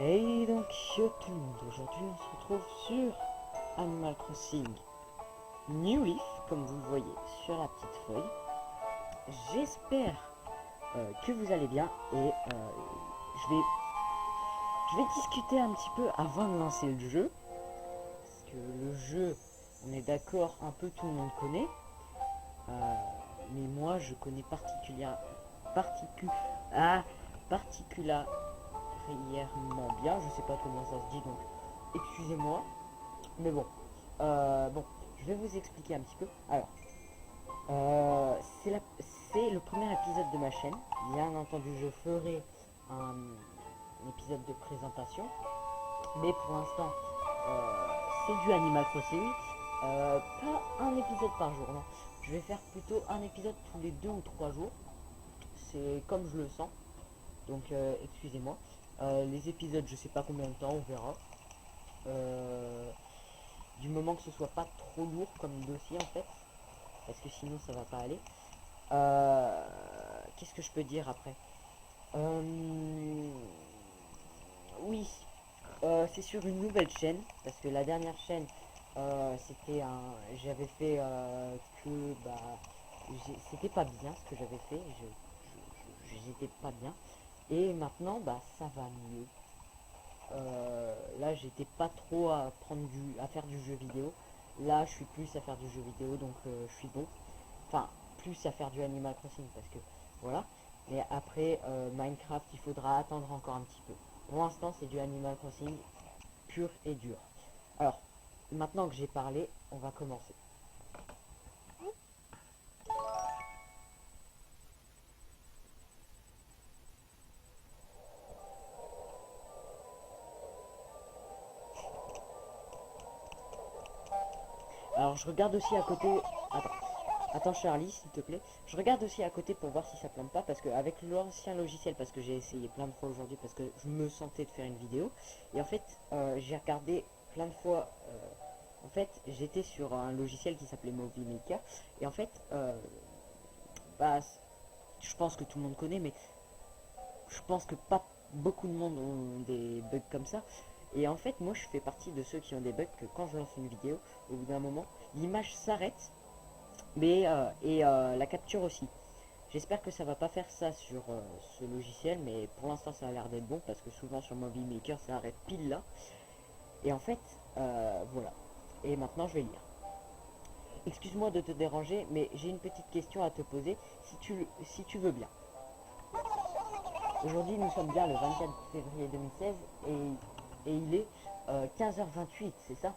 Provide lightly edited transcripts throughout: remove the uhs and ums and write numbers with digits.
Et donc, yo tout le monde, aujourd'hui on se retrouve sur Animal Crossing New Leaf, comme vous le voyez sur la petite feuille. J'espère que vous allez bien et je vais discuter un petit peu avant de lancer le jeu. Parce que le jeu, on est d'accord, un peu tout le monde connaît. Mais moi je connais particulièrement bien, je sais pas comment ça se dit donc excusez-moi, mais bon, bon, je vais vous expliquer un petit peu. Alors, c'est le premier épisode de ma chaîne, bien entendu je ferai un épisode de présentation, mais pour l'instant c'est du Animal Crossing, pas un épisode par jour, non, je vais faire plutôt un épisode tous les 2 ou 3 jours, c'est comme je le sens, donc excusez-moi. Les épisodes, je sais pas combien de temps, on verra. Du moment que ce soit pas trop lourd comme dossier en fait, parce que sinon ça va pas aller. Qu'est-ce que je peux dire après? Oui, c'est sur une nouvelle chaîne, parce que la dernière chaîne, c'était un, j'avais fait que bah, c'était pas bien ce que j'avais fait, j'étais pas bien. Et maintenant, bah, ça va mieux. Là, j'étais pas trop à faire du jeu vidéo. Là, je suis plus à faire du jeu vidéo, donc je suis bon. Enfin, plus à faire du Animal Crossing, parce que voilà. Mais après, Minecraft, il faudra attendre encore un petit peu. Pour l'instant, c'est du Animal Crossing pur et dur. Alors, maintenant que j'ai parlé, on va commencer. Alors, je regarde aussi à côté. Attends. Attends Charlie, s'il te plaît. Je regarde aussi à côté pour voir si ça plante pas, parce qu'avec l'ancien logiciel, parce que j'ai essayé plein de fois aujourd'hui, parce que je me sentais de faire une vidéo, et en fait j'ai regardé plein de fois, en fait j'étais sur un logiciel qui s'appelait Movie Maker, et en fait bah, je pense que tout le monde connaît, mais je pense que pas beaucoup de monde ont des bugs comme ça, et en fait moi je fais partie de ceux qui ont des bugs que quand je lance une vidéo, au bout d'un moment, l'image s'arrête mais la capture aussi. J'espère que ça va pas faire ça sur ce logiciel, mais pour l'instant ça a l'air d'être bon parce que souvent sur Movie Maker ça arrête pile là. Et en fait, voilà. Et maintenant je vais lire. Excuse-moi de te déranger, mais j'ai une petite question à te poser si tu veux bien. Aujourd'hui nous sommes bien le 24 février 2016 et il est 15h28, c'est ça?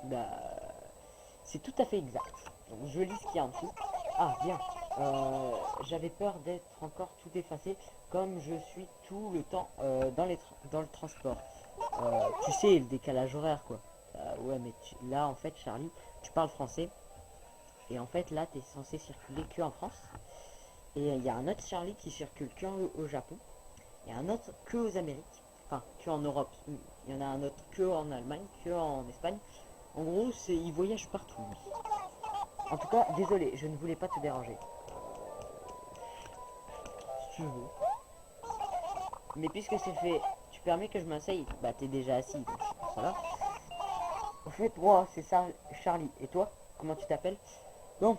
Bah, c'est tout à fait exact. Donc je lis ce qu'il y a en dessous. Ah bien, j'avais peur d'être encore tout effacé comme je suis tout le temps dans le transport. Tu sais, le décalage horaire quoi. Ouais mais là en fait Charlie, tu parles français et en fait là tu es censé circuler que en France. Et il y a un autre Charlie qui circule que au Japon et un autre que aux Amériques. Enfin, que en Europe. Il y en a un autre que en Allemagne, que en Espagne. En gros, il voyage partout lui. En tout cas, désolé, je ne voulais pas te déranger. Si tu veux. Mais puisque c'est fait, tu permets que je m'asseye. Bah t'es déjà assis, donc ça va. Au fait, moi, c'est ça, Charlie. Et toi, comment tu t'appelles? Bon,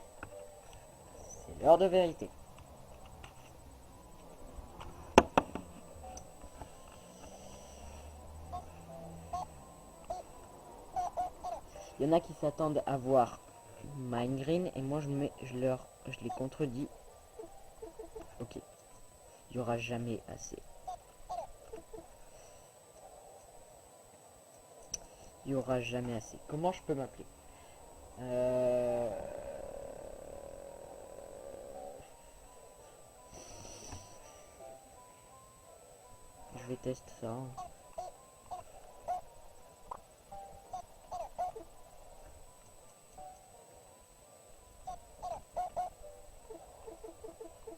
c'est l'heure de vérité. Il y en a qui s'attendent à voir Minegreen et moi je les contredis. Ok, il y aura jamais assez. Il y aura jamais assez. Comment je peux m'appeler? euh... Je vais tester ça.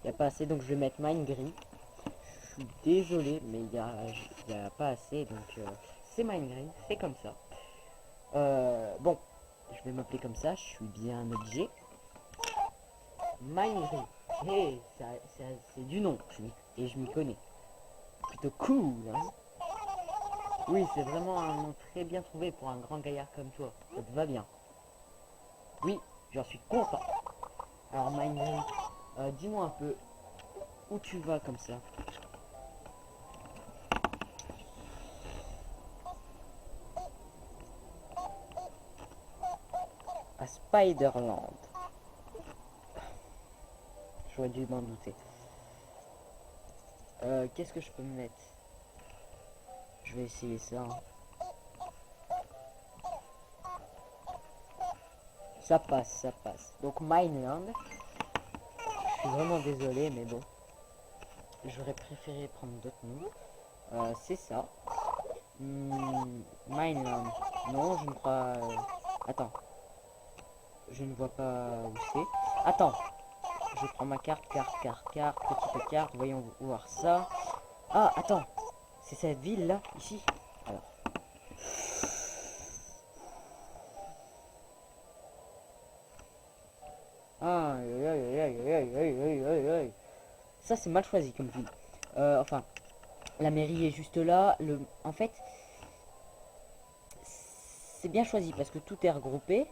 Il n'y a pas assez, donc je vais mettre Mine Green. Je suis désolé, mais y a pas assez, donc c'est Mine Green, c'est comme ça. Bon, je vais m'appeler comme ça, je suis bien un objet. Mine Green. Hey, c'est du nom, et je m'y connais. Plutôt cool, hein. Oui, c'est vraiment un nom très bien trouvé pour un grand gaillard comme toi. Ça te va bien. Oui, j'en suis content. Alors, Mindry, dis-moi un peu où tu vas comme ça. À Spiderland. J'aurais dû m'en douter. Qu'est-ce que je peux me mettre? Je vais essayer ça. Hein. Ça passe, ça passe. Donc Mineland. Je suis vraiment désolé, mais bon. J'aurais préféré prendre d'autres noms. C'est ça. Mineland. Non, je ne crois... Attends. Je ne vois pas où c'est. Attends. Je prends ma carte, petite carte. Voyons voir ça. Ah, attends. C'est cette ville là, ici. Alors. Ah, aïe, aïe, aïe, aïe, aïe, aïe, aïe, aïe. Ça c'est mal choisi comme ville. Enfin, la mairie est juste là. En fait, c'est bien choisi parce que tout est regroupé.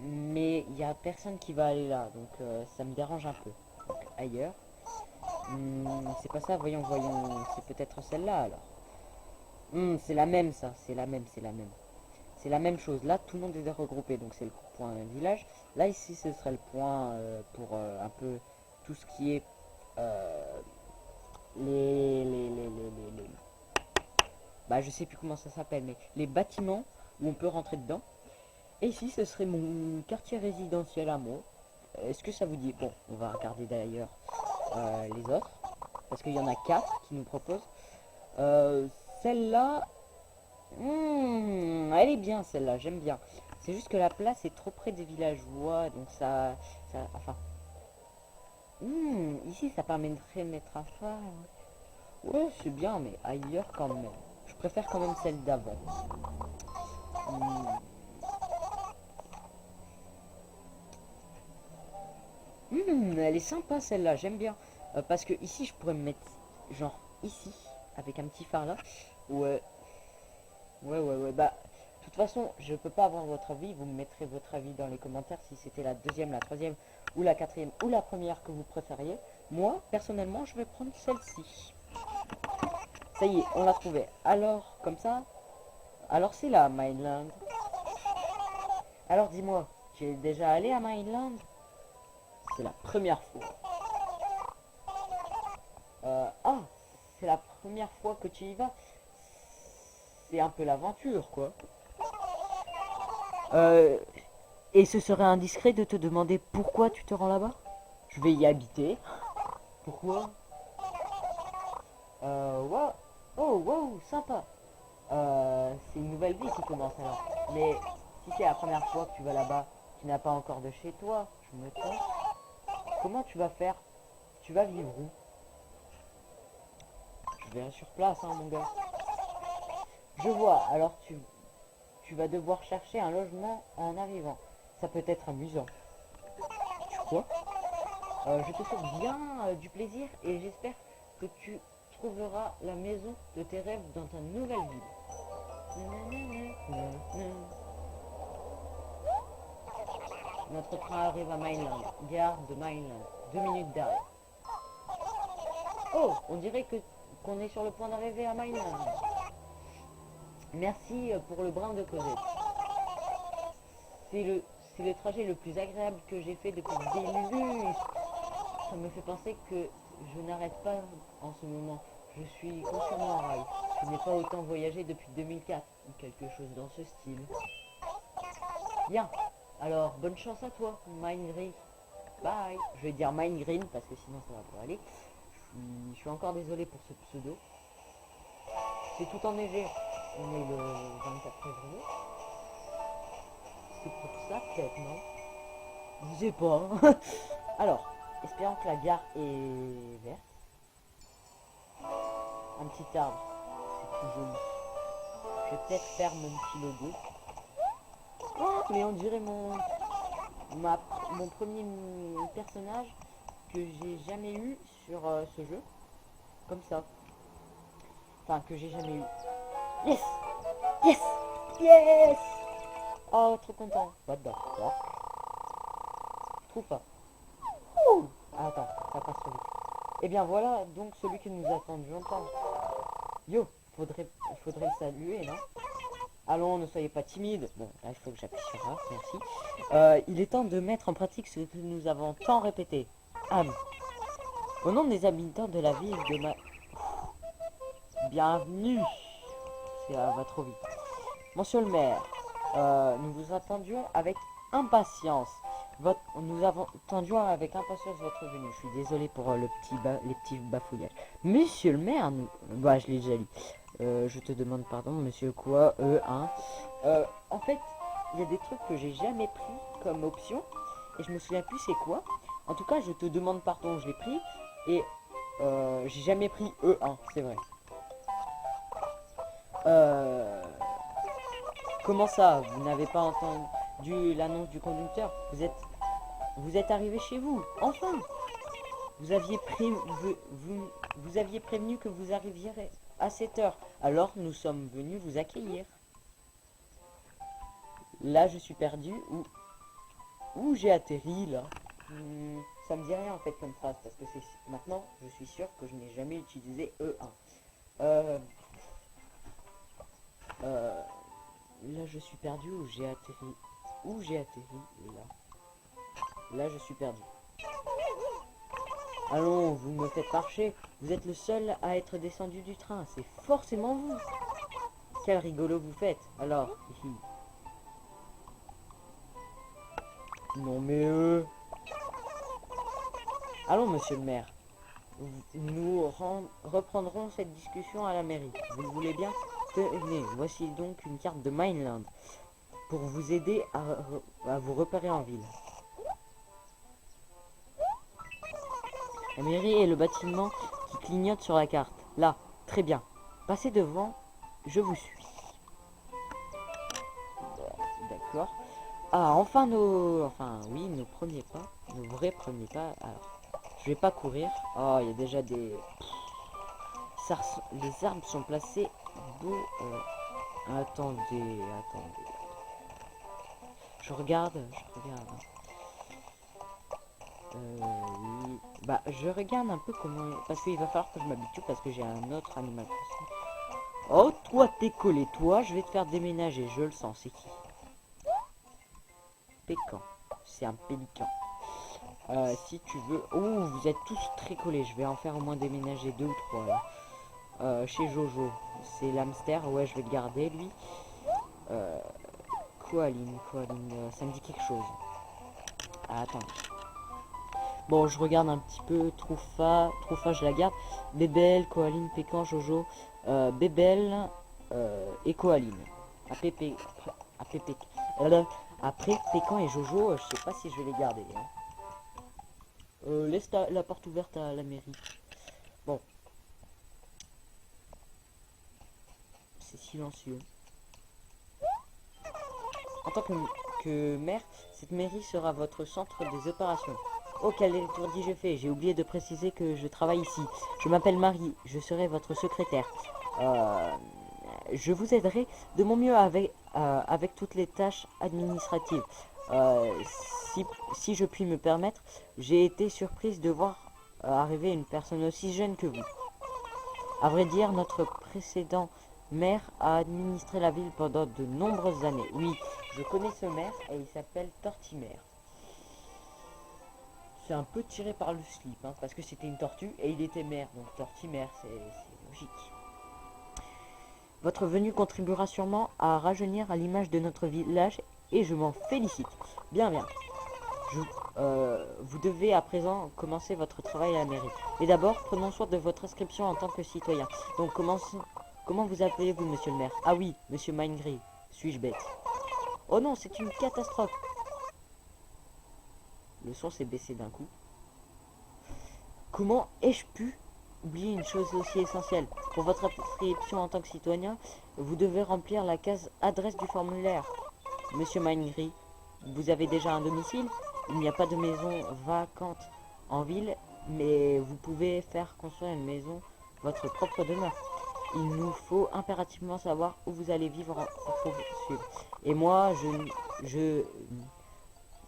Mais il n'y a personne qui va aller là. Donc ça me dérange un peu. Donc ailleurs. C'est pas ça, voyons, voyons. C'est peut-être celle-là alors. C'est la même ça. C'est la même, c'est la même. C'est la même chose. Là, tout le monde est regroupé. Donc c'est le point village. Là, ici, ce serait le point pour un peu tout ce qui est les bah je sais plus comment ça s'appelle, mais les bâtiments où on peut rentrer dedans. Et ici ce serait mon quartier résidentiel à moi. Est-ce que ça vous dit? Bon, on va regarder d'ailleurs les autres, parce qu'il y en a 4 qui nous proposent. Celle-là, elle est bien celle-là, j'aime bien. C'est juste que la place est trop près des villageois, donc enfin, ici ça permettrait de mettre un phare. Ouais, c'est bien, mais ailleurs quand même. Je préfère quand même celle d'avant. Hmm. Elle est sympa celle-là, j'aime bien. Parce que ici, je pourrais me mettre genre ici, avec un petit phare là. Ouais, ouais. Bah, de toute façon, je peux pas avoir votre avis. Vous me mettrez votre avis dans les commentaires si c'était la deuxième, la troisième, ou la quatrième, ou la première que vous préfériez. Moi, personnellement, je vais prendre celle-ci. Ça y est, on l'a trouvé. Alors, comme ça, alors c'est là, Mineland. Alors dis-moi, tu es déjà allé à Mineland? C'est la première fois. Ah, c'est la première fois que tu y vas. C'est un peu l'aventure, quoi. Euh, et ce serait indiscret de te demander pourquoi tu te rends là-bas? Je vais y habiter. Pourquoi? Wow. Oh, wow, sympa. C'est une nouvelle vie qui commence alors. Mais si c'est la première fois que tu vas là-bas, tu n'as pas encore de chez toi, je me trompe. Comment tu vas faire? Tu vas vivre où? Je vais sur place, hein, mon gars. Je vois, alors tu vas devoir chercher un logement en arrivant. Ça peut être amusant. Tu crois? Je te souhaite bien du plaisir et j'espère que tu trouveras la maison de tes rêves dans ta nouvelle ville. Notre train arrive à Mineland, gare de Mineland, 2 minutes derrière. Oh, on dirait qu'on est sur le point d'arriver à Mineland. Merci pour le brin de Cosette. C'est le, c'est le trajet le plus agréable que j'ai fait depuis des lustres. Ça me fait penser que je n'arrête pas en ce moment. Je suis consciemment en rail. Je n'ai pas autant voyagé depuis 2004 ou quelque chose dans ce style. Bien. Alors, bonne chance à toi, Mine Green. Bye. Je vais dire Mine Green parce que sinon ça va pas aller. Je suis encore désolé pour ce pseudo. C'est tout enneigé. On est le 24 février. C'est pour ça peut-être, non? Je sais pas. Alors, espérons que la gare est verte. Un petit arbre, c'est tout joli. Je vais peut-être faire mon petit logo. Oh, mais on dirait mon premier personnage que j'ai jamais eu sur ce jeu. Comme ça. Enfin, que j'ai jamais eu. Yes! Yes! Yes! Oh, trop content. What the fuck? Je trouve pas. Ouh. Ah, attends, ça passe trop vite. Et bien voilà, donc celui que nous attendions tant. Yo, faudrait le saluer, non? Allons, ne soyez pas timide. Bon, là, il faut que j'appuie sur A, merci. Il est temps de mettre en pratique ce que nous avons tant répété. Am. Au nom des habitants de la ville de ma... Bienvenue. Ça va trop vite. Monsieur le maire, nous vous attendions avec impatience. Nous attendions avec impatience votre venue. Je suis désolé pour les petits bafouillages. Monsieur le maire, bah je l'ai déjà lu. Je te demande pardon, monsieur quoi, hein. En fait, il y a des trucs que j'ai jamais pris comme option et je me souviens plus c'est quoi. En tout cas, je te demande pardon, je l'ai pris et j'ai jamais pris E1, c'est vrai. Comment ça, vous n'avez pas entendu l'annonce du conducteur? Vous êtes arrivé chez vous, enfin. Vous aviez prévenu que vous arriviez à 7 heures. Alors nous sommes venus vous accueillir. Là je suis perdu. Où j'ai atterri là? Ça me dit rien en fait comme phrase parce que maintenant je suis sûr que je n'ai jamais utilisé E1. Là je suis perdu. Où j'ai atterri? Là je suis perdu. Allons, vous me faites marcher. Vous êtes le seul à être descendu du train. C'est forcément vous. Quel rigolo vous faites. Alors, non mais allons, monsieur le maire. Nous reprendrons cette discussion à la mairie. Vous le voulez bien? Tenez, voici donc une carte de Mineland pour vous aider à vous repérer en ville. La mairie est le bâtiment qui clignote sur la carte. Là, très bien. Passez devant, je vous suis. D'accord. Ah, enfin nos premiers pas. Nos vrais premiers pas. Alors, je vais pas courir. Oh, il y a déjà des... Les arbres sont placés beau... Attendez. Je regarde. Oui. Bah, je regarde un peu comment... Parce qu'il va falloir que je m'habitue parce que j'ai un autre animal. Oh, toi, t'es collé. Toi, je vais te faire déménager. Je le sens. C'est qui? Pécan. C'est un pélican. Si tu veux... Oh, vous êtes tous très collés. Je vais en faire au moins déménager 2 ou 3 là. Chez Jojo. C'est l'hamster. Ouais, je vais le garder, lui. Koaline. Ça me dit quelque chose. Ah, attends. Bon, je regarde un petit peu. Troufa, je la garde. Bébel, Koaline, Pécan, Jojo. Bébel et Koaline. Après Pécan et Jojo, je sais pas si je vais les garder. Hein. Laisse la porte ouverte à la mairie. Bon. C'est silencieux. En tant que maire, cette mairie sera votre centre des opérations. Oh, quel étourdi je fais. J'ai oublié de préciser que je travaille ici. Je m'appelle Marie. Je serai votre secrétaire. Je vous aiderai de mon mieux avec toutes les tâches administratives. Si je puis me permettre, j'ai été surprise de voir arriver une personne aussi jeune que vous. À vrai dire, notre précédent maire a administré la ville pendant de nombreuses années. Oui, je connais ce maire et il s'appelle Tortimer. C'est un peu tiré par le slip, hein, parce que c'était une tortue et il était maire, donc Tortimer, c'est logique. Votre venue contribuera sûrement à rajeunir à l'image de notre village et je m'en félicite. Bien. Vous devez à présent commencer votre travail à la mairie. Mais d'abord, prenons soin de votre inscription en tant que citoyen. Donc, comment vous appelez-vous, monsieur le maire? Ah oui, monsieur Mindgris. Suis-je bête? Oh non, c'est une catastrophe. Le son s'est baissé d'un coup. Comment ai-je pu oublier une chose aussi essentielle? Pour votre inscription en tant que citoyen, vous devez remplir la case adresse du formulaire. Monsieur Mindgris, vous avez déjà un domicile? Il n'y a pas de maison vacante en ville, mais vous pouvez faire construire une maison, votre propre demeure. il nous faut impérativement savoir où vous allez vivre pour vous suivre. Et moi,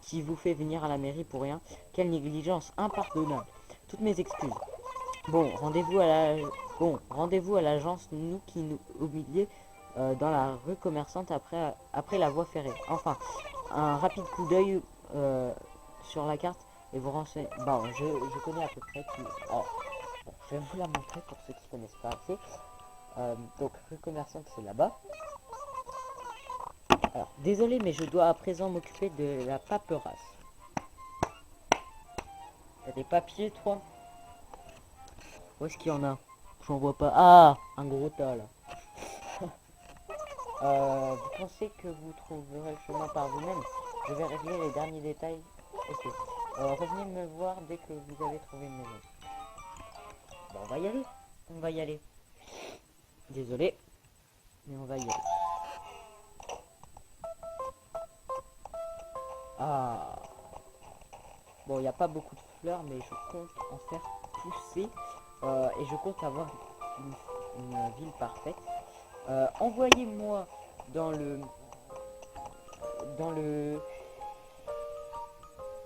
qui vous fait venir à la mairie pour rien, quelle négligence impardonnable. Toutes mes excuses. Bon, rendez-vous à l'agence nous qui nous au milieu dans la rue commerçante après la voie ferrée. Enfin, un rapide coup d'œil sur la carte et vous renseignez. Bon, je connais à peu près tout. Alors, bon, je vais vous la montrer pour ceux qui connaissent pas assez. Donc, rue commerçante, c'est là-bas. Alors, désolé, mais je dois à présent m'occuper de la paperasse. T'as des papiers, toi? Où est-ce qu'il y en a? J'en vois pas. Ah, un gros tas, là. Vous pensez que vous trouverez le chemin par vous-même? Je vais régler les derniers détails. Ok. Revenez me voir dès que vous avez trouvé une maison. Bon, on va y aller. On va y aller. Désolé, mais on va y aller. Ah. Bon, il n'y a pas beaucoup de fleurs, mais je compte en faire pousser. Et je compte avoir une ville parfaite. Envoyez-moi dans le...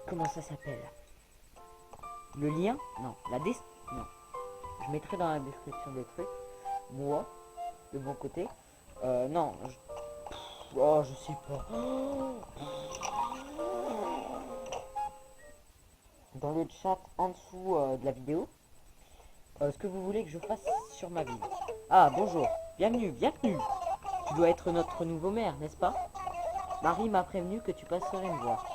Comment ça s'appelle? Le lien? Non, non. Je mettrai dans la description des trucs. Moi, de mon côté. Non. Oh, je sais pas. Dans le chat en dessous de la vidéo. Ce que vous voulez que je fasse sur ma ville. Ah, bonjour. Bienvenue, bienvenue. Tu dois être notre nouveau maire, n'est-ce pas? Marie m'a prévenu que tu passerais me voir.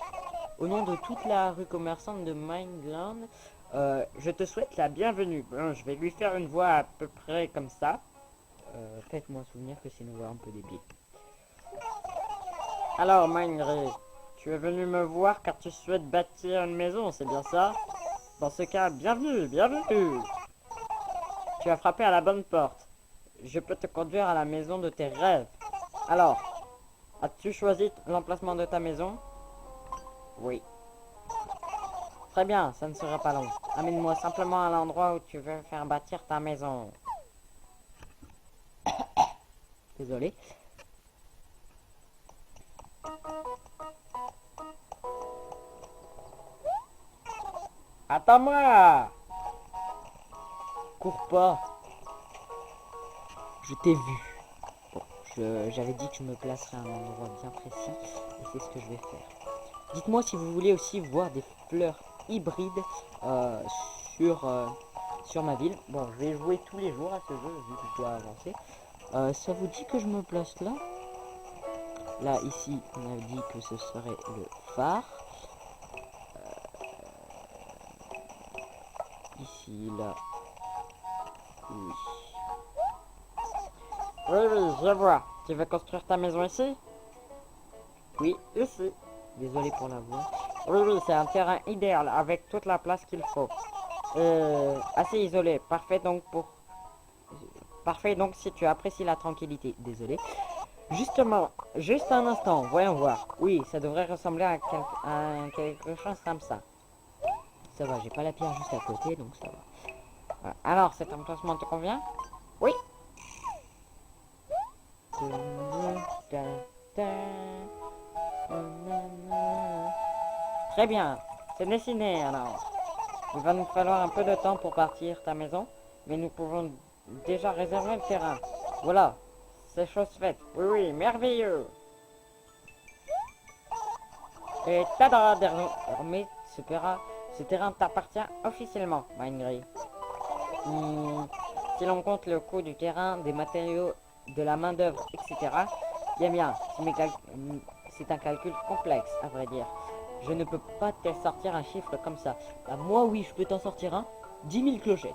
Au nom de toute la rue commerçante de Mindland, je te souhaite la bienvenue. Bon, je vais lui faire une voix à peu près comme ça. Faites-moi souvenir que c'est une voix un peu débile. Alors, Mindray, tu es venu me voir car tu souhaites bâtir une maison, c'est bien ça? Dans ce cas, bienvenue, bienvenue. Tu as frappé à la bonne porte. Je peux te conduire à la maison de tes rêves. Alors, as-tu choisi l'emplacement de ta maison? Oui. Très bien, ça ne sera pas long. Amène-moi simplement à l'endroit où tu veux faire bâtir ta maison. Désolé. Attends-moi! Cours pas. Je t'ai vu. Bon, j'avais dit que je me placerais à un endroit bien précis. Et c'est ce que je vais faire. Dites-moi si vous voulez aussi voir des fleurs hybrides sur ma ville. Bon, je vais jouer tous les jours à ce jeu vu que je dois avancer. Ça vous dit que je me place là? Là, ici, on a dit que ce serait le phare. Ici, là. Oui. Oui, oui, je vois. Tu veux construire ta maison ici? Oui, ici. Désolé pour la voix. Oui, oui, c'est un terrain idéal avec toute la place qu'il faut. Assez isolé. Parfait donc si tu apprécies la tranquillité. Désolé. Justement, juste un instant, voyons voir. Oui, ça devrait ressembler à quelque chose comme ça. Ça va, j'ai pas la pierre juste à côté, donc ça va. Voilà. Alors, cet emplacement te convient? Oui. Très bien, c'est dessiné alors. Il va nous falloir un peu de temps pour partir ta maison, mais nous pouvons déjà réserver le terrain. Voilà, c'est chose faite. Oui, oui, merveilleux. Et tada, désormais, ce terrain t'appartient officiellement, Mindray. Si l'on compte le coût du terrain, des matériaux, de la main d'œuvre, etc., bien, c'est un calcul complexe, à vrai dire. Je ne peux pas te sortir un chiffre comme ça. Bah, moi, oui, je peux t'en sortir un. 10 000 clochettes.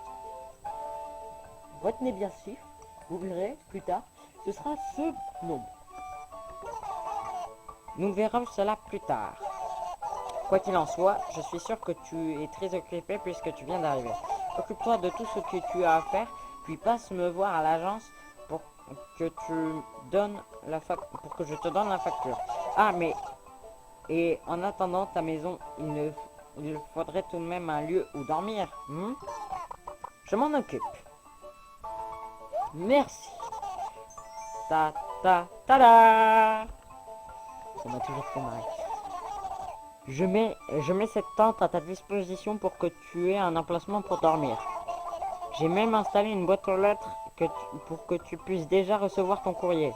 Retenez bien ce chiffre. Vous verrez plus tard. Ce sera ce nombre. Nous verrons cela plus tard. Quoi qu'il en soit, je suis sûr que tu es très occupé puisque tu viens d'arriver. Occupe-toi de tout ce que tu as à faire, puis passe me voir à l'agence pour que je te donne la facture. Ah, mais... Et en attendant ta maison, il faudrait tout de même un lieu où dormir. Je m'en occupe. Merci. Ta ta ta da. Ça m'a toujours fait marrer. Je mets cette tente à ta disposition pour que tu aies un emplacement pour dormir. J'ai même installé une boîte aux lettres pour que tu puisses déjà recevoir ton courrier.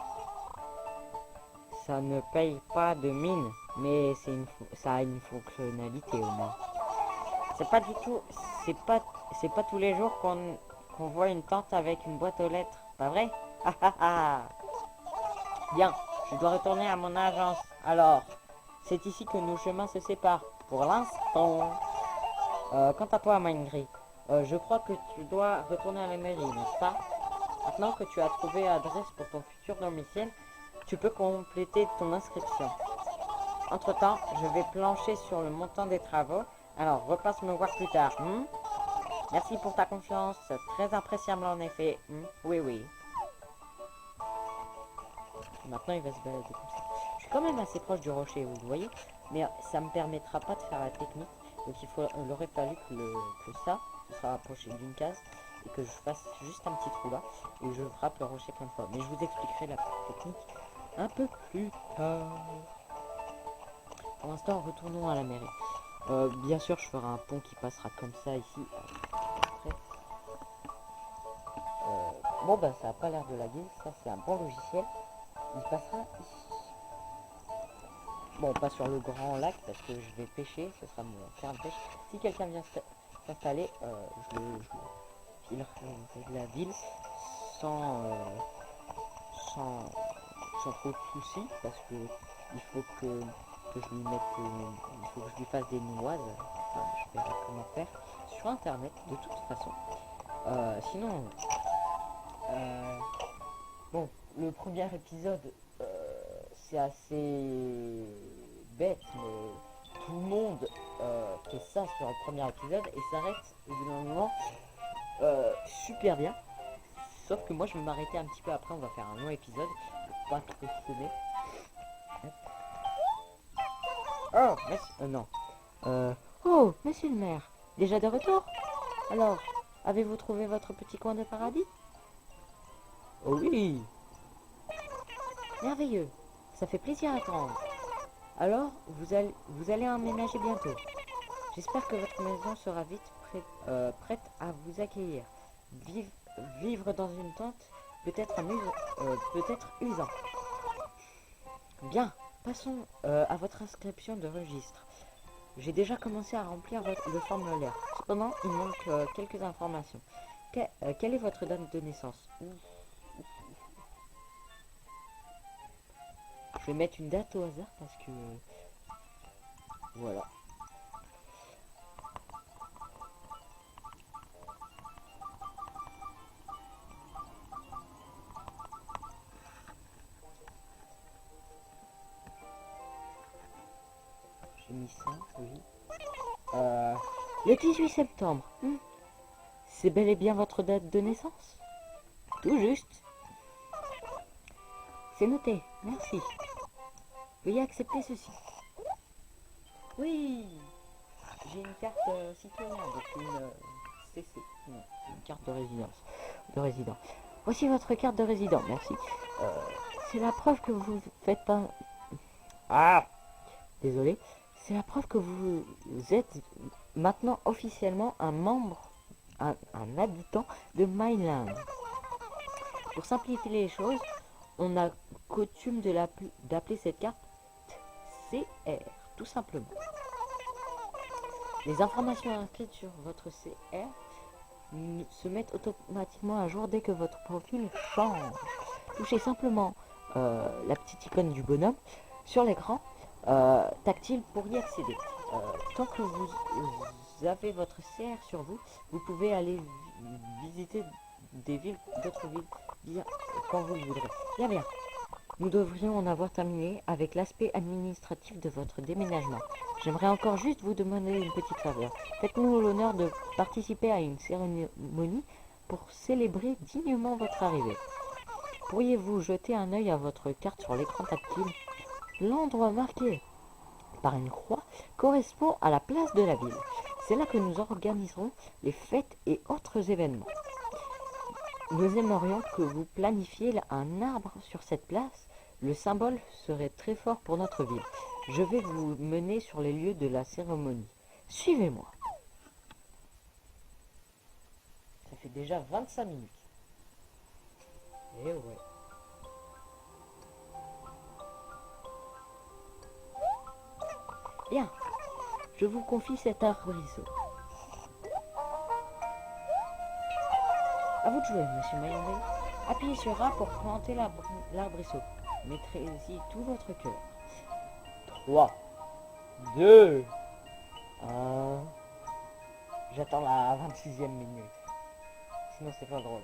Ça ne paye pas de mine, mais ça a une fonctionnalité au moins. C'est pas du tout, c'est pas tous les jours qu'on voit une tente avec une boîte aux lettres, pas vrai? Bien, je dois retourner à mon agence. Alors, c'est ici que nos chemins se séparent, pour l'instant. Quant à toi, Mindry, je crois que tu dois retourner à la mairie, n'est-ce pas? Maintenant que tu as trouvé adresse pour ton futur domicile, tu peux compléter ton inscription. Entre-temps, je vais plancher sur le montant des travaux. Alors, repasse me voir plus tard. Merci pour ta confiance. Très appréciable en effet. Oui, oui. Maintenant, il va se balader comme ça. Je suis quand même assez proche du rocher, vous voyez. Mais ça me permettra pas de faire la technique. Donc, il aurait fallu que ça soit rapproché d'une case. Et que je fasse juste un petit trou là. Et je frappe le rocher plein de fois. Mais je vous expliquerai la technique un peu plus tard. Pour l'instant, retournons à la mairie. Bien sûr, je ferai un pont qui passera comme ça ici. Après. Bon, bah, ça n'a pas l'air de laguer. Ça, c'est un bon logiciel. Il passera ici. Bon, pas sur le grand lac parce que je vais pêcher. Ce sera mon terrain de pêche. Si quelqu'un vient s'installer, je le filerai de la ville sans, sans trop de soucis parce que il faut que je lui mette, il faut que je lui fasse des noises. Enfin, je verrai comment faire sur internet de toute façon. Sinon, bon, le premier épisode, c'est assez bête, mais tout le monde fait ça sur le premier épisode et s'arrête évidemment super bien. Sauf que moi je vais m'arrêter un petit peu après, on va faire un long épisode pour pas trop semer. Oh, merci. Non. Oh, monsieur le maire, déjà de retour? Alors, avez-vous trouvé votre petit coin de paradis? Oh oui. Merveilleux, ça fait plaisir à entendre. Alors, vous allez emménager bientôt. J'espère que votre maison sera vite prête à vous accueillir. Vivre dans une tente peut être peut-être usant. Bien, passons à votre inscription de registre. J'ai déjà commencé à remplir le formulaire. Cependant, il manque quelques informations. Quelle est votre date de naissance? Je vais mettre une date au hasard parce que... voilà. J'ai mis ça, oui. Le 18 septembre. C'est bel et bien votre date de naissance? Tout juste. C'est noté, merci. Veuillez accepter ceci. Oui, j'ai une carte citoyenne, donc une CC, non, une carte de résidence, de résident. Voici votre carte de résident, merci. C'est la preuve que vous faites un... Ah, désolé. C'est la preuve que vous êtes maintenant officiellement un membre, un habitant de Myland. Pour simplifier les choses, on a coutume d'appeler cette carte CR, tout simplement. Les informations inscrites sur votre CR se mettent automatiquement à jour dès que votre profil change. Touchez simplement la petite icône du bonhomme sur l'écran tactile pour y accéder. Tant que vous avez votre CR sur vous, vous pouvez aller visiter des villes, d'autres villes, quand vous le voudrez. Bien. Nous devrions en avoir terminé avec l'aspect administratif de votre déménagement. J'aimerais encore juste vous demander une petite faveur. Faites-nous l'honneur de participer à une cérémonie pour célébrer dignement votre arrivée. Pourriez-vous jeter un œil à votre carte sur l'écran tactile? L'endroit marqué par une croix correspond à la place de la ville. C'est là que nous organiserons les fêtes et autres événements. Nous aimerions que vous planifiez un arbre sur cette place. Le symbole serait très fort pour notre ville. Je vais vous mener sur les lieux de la cérémonie. Suivez-moi. Ça fait déjà 25 minutes. Eh ouais. Bien, je vous confie cet arbrisseau. À vous de jouer, monsieur Mayonnaise. Appuyez sur A pour planter l'arbrisseau. Mettrez-y tout votre cœur. 3, 2, 1. J'attends la 26e minute. Sinon c'est pas drôle.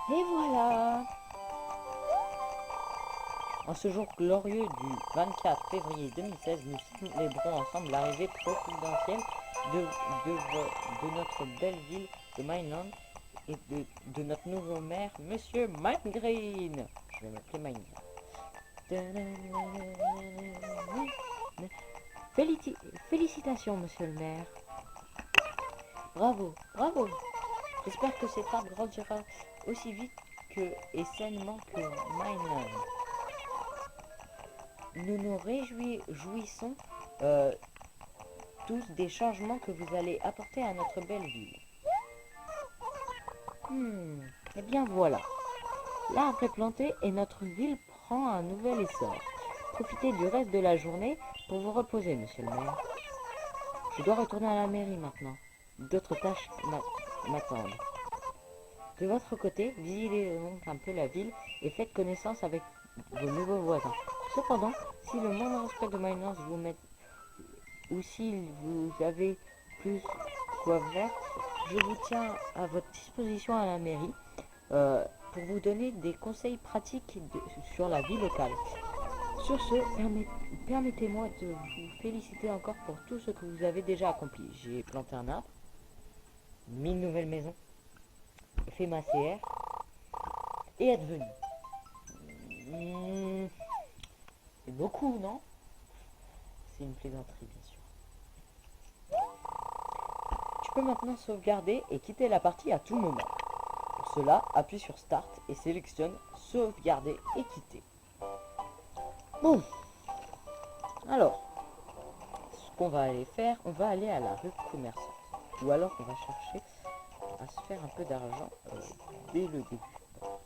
Et voilà. En ce jour glorieux du 24 février 2016, nous célébrons ensemble l'arrivée providentielle de notre belle ville de Mineland et de notre nouveau maire, Monsieur Minegreen. Je vais m'appeler Minegreen. Félicitations, monsieur le maire. Bravo, bravo. J'espère que cet arbre grandira aussi vite et sainement que Mineland. Nous nous réjouissons tous des changements que vous allez apporter à notre belle ville. Eh bien voilà. L'arbre est planté et notre ville prend un nouvel essor. Profitez du reste de la journée pour vous reposer, monsieur le maire. Je dois retourner à la mairie maintenant. D'autres tâches m'attendent. De votre côté, visitez donc un peu la ville et faites connaissance avec vos nouveaux voisins. Cependant, si le moindre aspect de Minance vous met ou si vous avez plus quoi faire, je vous tiens à votre disposition à la mairie pour vous donner des conseils pratiques sur la vie locale. Sur ce, permettez-moi de vous féliciter encore pour tout ce que vous avez déjà accompli. J'ai planté un arbre, mis une nouvelle maison, fait ma CR et être venu. C'est beaucoup, non? C'est une plaisanterie, bien sûr. Tu peux maintenant sauvegarder et quitter la partie à tout moment. Pour cela, appuie sur Start et sélectionne Sauvegarder et quitter. Bon. Alors, ce qu'on va aller faire, on va aller à la rue commerçante. Ou alors on va chercher à se faire un peu d'argent dès le début.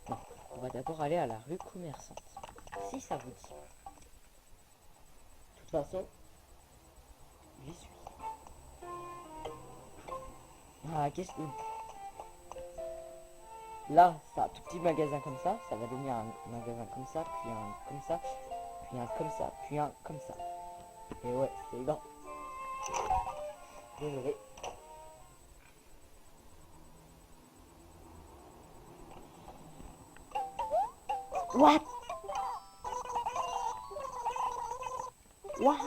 Non, on va d'abord aller à la rue commerçante. Si ça vous dit. De toute façon, j'y suis. Ah, qu'est-ce que... Là, c'est un tout petit magasin comme ça va devenir un magasin comme ça, puis un comme ça, puis un comme ça, puis un comme ça. Et ouais, c'est grand. Désolé. What? What?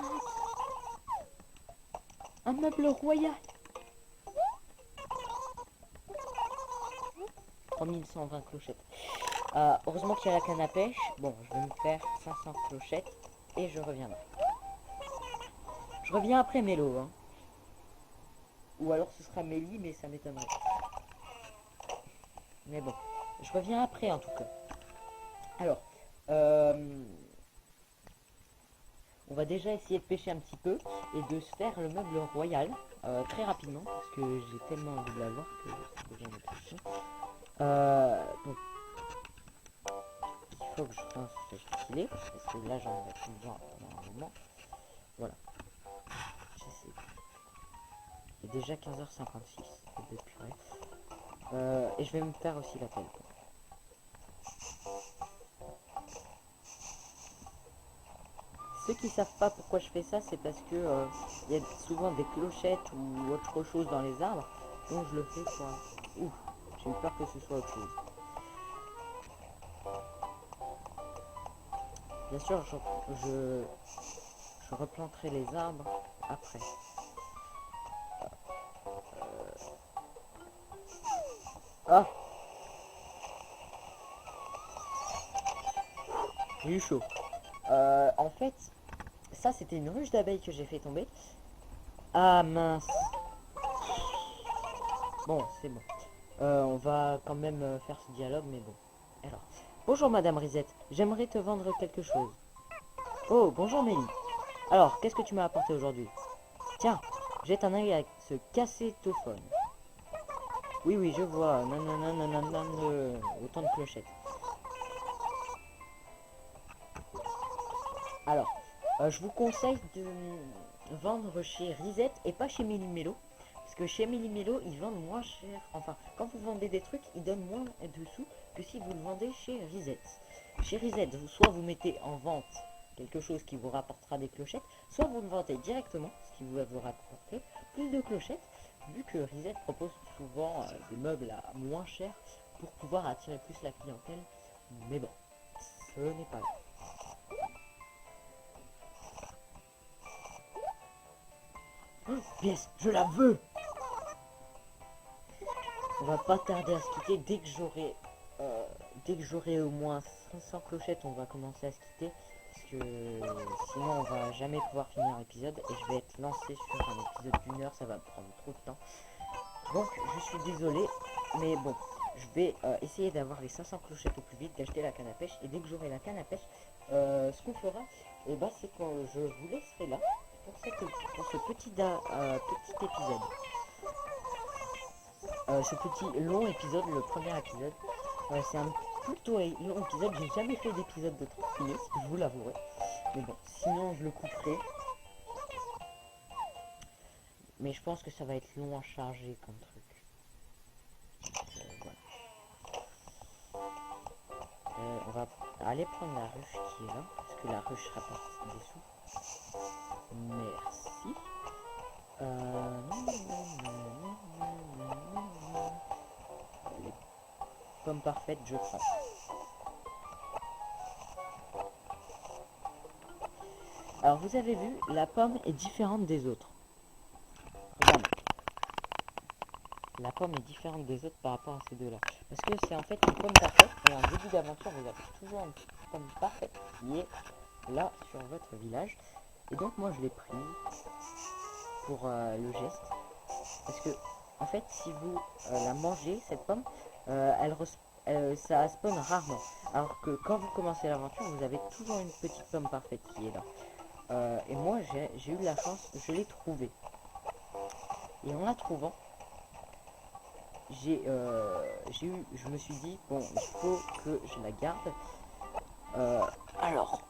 Un meuble royal. 3120 clochettes. Heureusement qu'il y a la canne à pêche. Bon, je vais me faire 500 clochettes et je reviendrai. Je reviens après Mélo, hein. Ou alors ce sera Mélie, mais ça m'étonnerait. Mais bon, je reviens après en tout cas. Alors, on va déjà essayer de pêcher un petit peu et de se faire le meuble royal très rapidement parce que j'ai tellement envie de l'avoir que ça devient une question. Donc, il faut que je lance ce filet parce que là j'en ai plus besoin pendant un moment. Voilà. J'essaie. Il est déjà 15h56. Et je vais me faire aussi la pelle. Ceux qui savent pas pourquoi je fais ça, c'est parce que il y a souvent des clochettes ou autre chose dans les arbres, donc je le fais pour... Ouh, j'ai eu peur que ce soit autre chose. Bien sûr, je replanterai les arbres après. Ah, j'ai eu chaud. En fait, ça c'était une ruche d'abeilles que j'ai fait tomber. Ah mince. Bon, c'est bon. On va quand même faire ce dialogue, mais bon. Alors, bonjour Madame Risette, j'aimerais te vendre quelque chose. Oh, bonjour Mélie. Alors, qu'est-ce que tu m'as apporté aujourd'hui? Tiens, jette un œil à ce cacétophone. Oui, oui, je vois. Autant de clochettes. Alors, je vous conseille de vendre chez Risette et pas chez Méli-Mélo. Parce que chez Méli-Mélo, ils vendent moins cher. Enfin, quand vous vendez des trucs, ils donnent moins de sous que si vous le vendez chez Risette. Chez Risette, soit vous mettez en vente quelque chose qui vous rapportera des clochettes, soit vous le vendez directement, ce qui va vous rapporter plus de clochettes, vu que Risette propose souvent des meubles à moins cher pour pouvoir attirer plus la clientèle. Mais bon, ce n'est pas grave. Pièce, je la veux. On va pas tarder à se quitter. Dès que j'aurai au moins 500 clochettes, on va commencer à se quitter. Parce que sinon on va jamais pouvoir finir l'épisode. Et je vais être lancé sur un épisode d'1 heure, ça va prendre trop de temps. Donc je suis désolé, mais bon, je vais essayer d'avoir les 500 clochettes au plus vite, d'acheter la canne à pêche. Et dès que j'aurai la canne à pêche, ce qu'on fera, et bah, c'est quand je vous laisserai là pour ce petit épisode. Ce petit long épisode, le premier épisode. C'est un plutôt long épisode, j'ai jamais fait d'épisode de 30 minutes, je vous l'avouerai. Mais bon, sinon je le couperai. Mais je pense que ça va être long à charger comme truc. Voilà. On va aller prendre la ruche qui est là, parce que la ruche rapporte des sous. Merci. Les pommes parfaites, je prends. Alors vous avez vu, la pomme est différente des autres. Regarde. La pomme est différente des autres par rapport à ces deux-là. Parce que c'est en fait une pomme parfaite. Et en début d'aventure, vous avez toujours une pomme parfaite qui est là sur votre village. Et donc moi je l'ai pris pour le geste. Parce que en fait si vous la mangez, cette pomme, ça spawn rarement. Alors que quand vous commencez l'aventure, vous avez toujours une petite pomme parfaite qui est là. Et moi j'ai eu de la chance, je l'ai trouvée. Et en la trouvant, je me suis dit, bon, il faut que je la garde. Alors,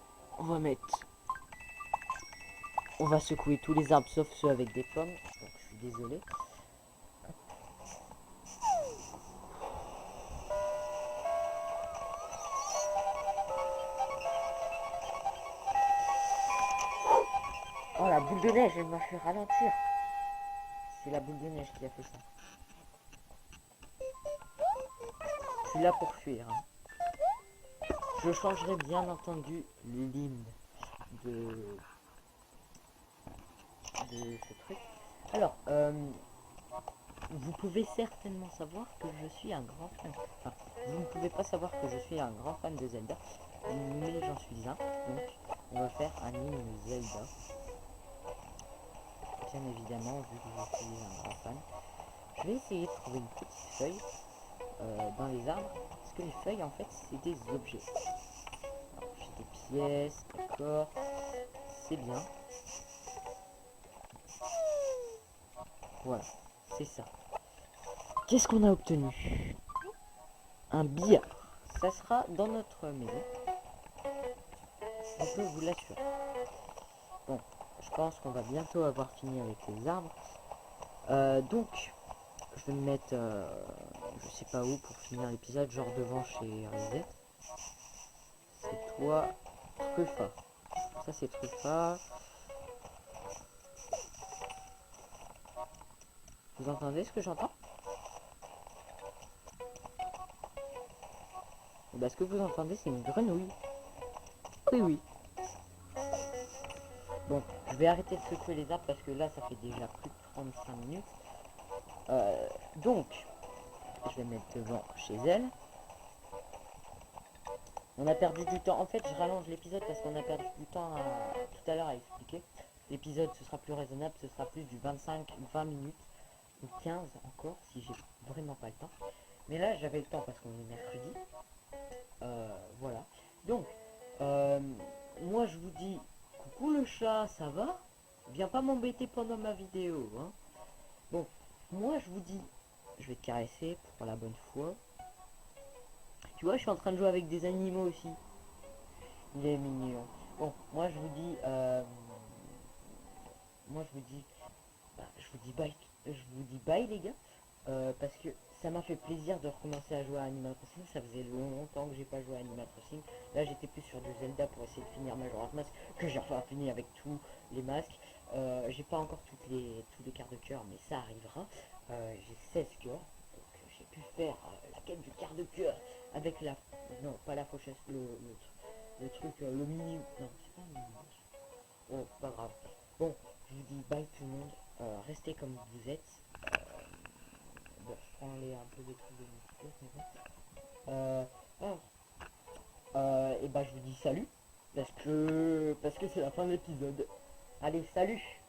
on va secouer tous les arbres sauf ceux avec des pommes. Donc je suis désolé. Oh, la boule de neige, elle m'a fait ralentir. C'est la boule de neige qui a fait ça. Je suis là pour fuir. Hein. Je changerai bien entendu l'hymne de ce truc. Alors, vous pouvez certainement savoir que je suis un grand fan. Enfin, vous ne pouvez pas savoir que je suis un grand fan de Zelda, mais j'en suis un. Donc, on va faire un hymne Zelda. Bien évidemment, vu que je suis un grand fan. Je vais essayer de trouver une petite feuille dans les arbres, parce que les feuilles, en fait, c'est des objets. Alors, j'ai des pièces, d'accord, c'est bien. Voilà, c'est ça. Qu'est-ce qu'on a obtenu? Un billard. Ça sera dans notre maison. On peut vous l'assurer. Bon, je pense qu'on va bientôt avoir fini avec les arbres. Donc, je vais me mettre, je sais pas où pour finir l'épisode, genre devant chez Risette. C'est toi, Truffa. Ça c'est Truffa. Vous entendez ce que j'entends? Bah, ce que vous entendez, c'est une grenouille. Oui, oui. Bon, je vais arrêter de secouer les arbres parce que là, ça fait déjà plus de 35 minutes. Donc, je vais mettre devant chez elle. On a perdu du temps. En fait, je rallonge l'épisode parce qu'on a perdu du temps tout à l'heure à expliquer. L'épisode, ce sera plus raisonnable, ce sera plus du 25-20 minutes ou 15 encore, si j'ai vraiment pas le temps. Mais là, j'avais le temps parce qu'on est mercredi. Voilà. Donc, moi, je vous dis, coucou le chat, ça va? Viens pas m'embêter pendant ma vidéo, hein. Bon, moi, je vous dis, je vais te caresser pour la bonne fois. Tu vois, je suis en train de jouer avec des animaux aussi. Il est mignon. Bon, moi je vous dis, moi je vous dis bye, les gars, parce que ça m'a fait plaisir de recommencer à jouer à Animal Crossing. Ça faisait longtemps que j'ai pas joué à Animal Crossing. Là, j'étais plus sur du Zelda pour essayer de finir Majora's Mask, que j'ai enfin fini avec tous les masques. J'ai pas encore tous les quarts de cœur, mais ça arrivera. J'ai 16 cœurs, donc j'ai pu faire la quête du quart de cœur avec la, non, pas la fauchesse, le truc, le mini, non, c'est pas un mini. Oh, pas grave. Bon, je vous dis bye tout le monde. Restez comme vous êtes. Bon, je prends les un peu des trucs de mon truc, mais bon. Alors, et bah je vous dis salut parce que c'est la fin de l'épisode. Allez, salut.